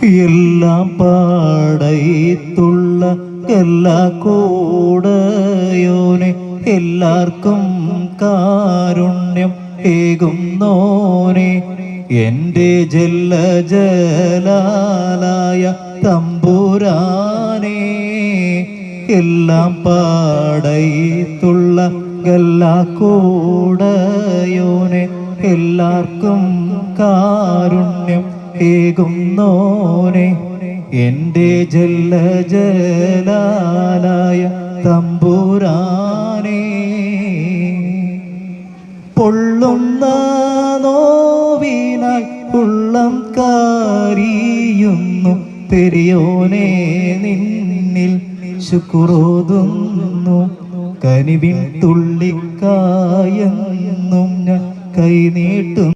എല്ലാം പാടയത്തുള്ള എല്ലാ കൂടയോനെ എല്ലാവർക്കും കാരുണ്യം ഏകുന്നോനെ എൻ്റെ ജലജലാലായ തമ്പുരാനേ എല്ലാം പാടയത്തുള്ള എല്ലാ കൂടയോനെ എല്ലാവർക്കും കാരുണ്യം ഏകുന്നോനെ എൻ്റെ ജലജലാലായ തമ്പുരാനേ പൊള്ളുന്ന നോവിനായി ഉള്ളം കാരിയുന്നു പെരിയോനെ നിന്നിൽ ശുക്രോതുന്നു കനിവിൻ തുള്ളിക്കായെന്നും ഞാൻ കൈനീട്ടും